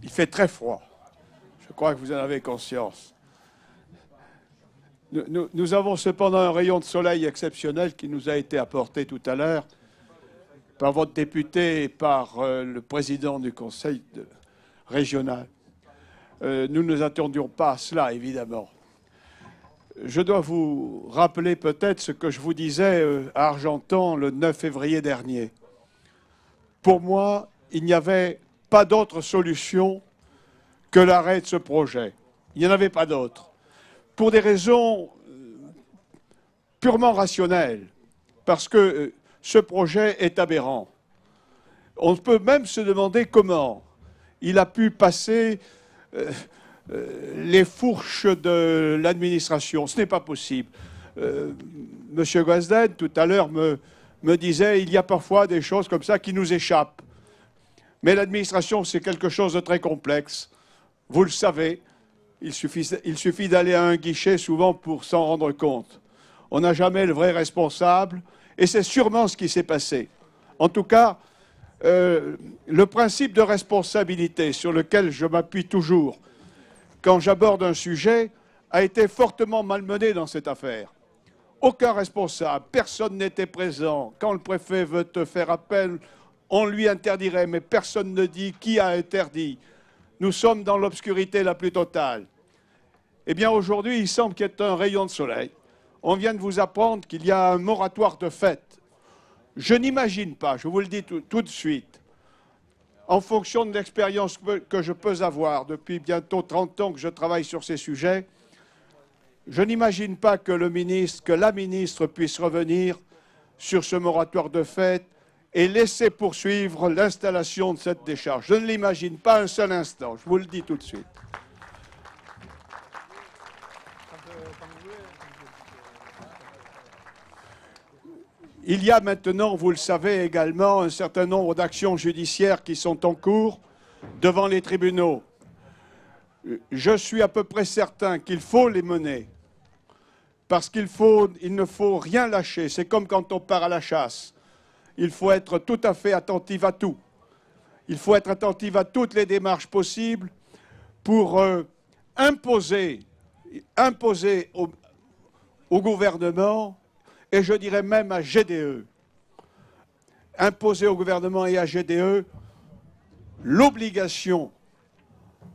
il fait très froid. Je crois que vous en avez conscience. Nous avons cependant un rayon de soleil exceptionnel qui nous a été apporté tout à l'heure par votre député et par le président du conseil régional. Nous ne nous attendions pas à cela, évidemment. Je dois vous rappeler peut-être ce que je vous disais à Argentan le 9 février dernier. Pour moi, il n'y avait pas d'autre solution que l'arrêt de ce projet. Il n'y en avait pas d'autre. Pour des raisons purement rationnelles, parce que ce projet est aberrant. On peut même se demander comment il a pu passer les fourches de l'administration. Ce n'est pas possible. Monsieur Guazdel, tout à l'heure, me disait il y a parfois des choses comme ça qui nous échappent. Mais l'administration, c'est quelque chose de très complexe. Vous le savez, il suffit d'aller à un guichet souvent pour s'en rendre compte. On n'a jamais le vrai responsable, et c'est sûrement ce qui s'est passé. En tout cas, le principe de responsabilité sur lequel je m'appuie toujours quand j'aborde un sujet a été fortement malmené dans cette affaire. Aucun responsable, personne n'était présent. Quand le préfet veut te faire appel, on lui interdirait, mais personne ne dit qui a interdit. Nous sommes dans l'obscurité la plus totale. Eh bien, aujourd'hui, il semble qu'il y ait un rayon de soleil. On vient de vous apprendre qu'il y a un moratoire de fait. Je n'imagine pas, je vous le dis tout de suite, en fonction de l'expérience que je peux avoir depuis bientôt 30 ans que je travaille sur ces sujets, je n'imagine pas que la ministre puisse revenir sur ce moratoire de fait et laisser poursuivre l'installation de cette décharge. Je ne l'imagine pas un seul instant, je vous le dis tout de suite. Il y a maintenant, vous le savez également, un certain nombre d'actions judiciaires qui sont en cours devant les tribunaux. Je suis à peu près certain qu'il faut les mener, parce qu'il ne faut rien lâcher. C'est comme quand on part à la chasse. Il faut être tout à fait attentif à tout. Il faut être attentif à toutes les démarches possibles pour imposer au gouvernement, et je dirais même à GDE, imposer au gouvernement et à GDE l'obligation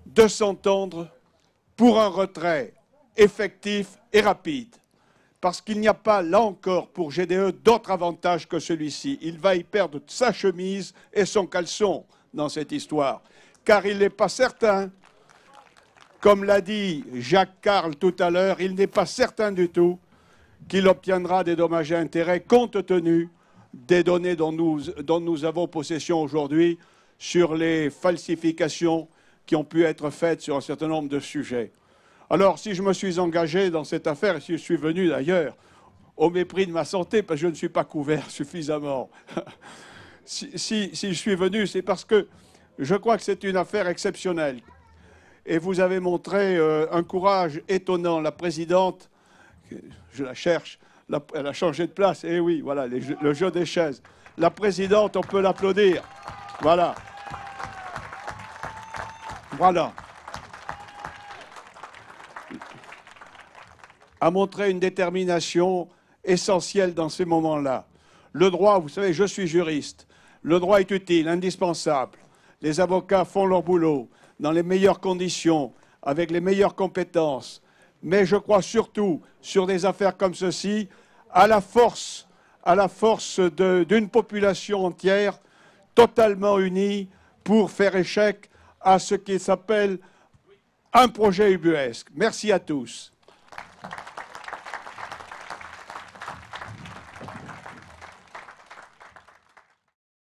de s'entendre pour un retrait effectif et rapide. Parce qu'il n'y a pas, là encore, pour GDE, d'autre avantage que celui-ci. Il va y perdre sa chemise et son caleçon dans cette histoire. Car il n'est pas certain, comme l'a dit Jacques Carle tout à l'heure, il n'est pas certain du tout qu'il obtiendra des dommages et intérêts compte tenu des données dont nous avons possession aujourd'hui sur les falsifications qui ont pu être faites sur un certain nombre de sujets. Alors, si je me suis engagé dans cette affaire, et si je suis venu d'ailleurs au mépris de ma santé, parce que je ne suis pas couvert suffisamment, si je suis venu, c'est parce que je crois que c'est une affaire exceptionnelle. Et vous avez montré un courage étonnant. La présidente, je la cherche, elle a changé de place. Eh oui, voilà, le jeu des chaises. La présidente, on peut l'applaudir. Voilà. Voilà. A montré une détermination essentielle dans ces moments-là. Le droit, vous savez, je suis juriste. Le droit est utile, indispensable. Les avocats font leur boulot dans les meilleures conditions, avec les meilleures compétences. Mais je crois surtout, sur des affaires comme ceci, à la force d'une population entière totalement unie pour faire échec à ce qui s'appelle un projet ubuesque. Merci à tous.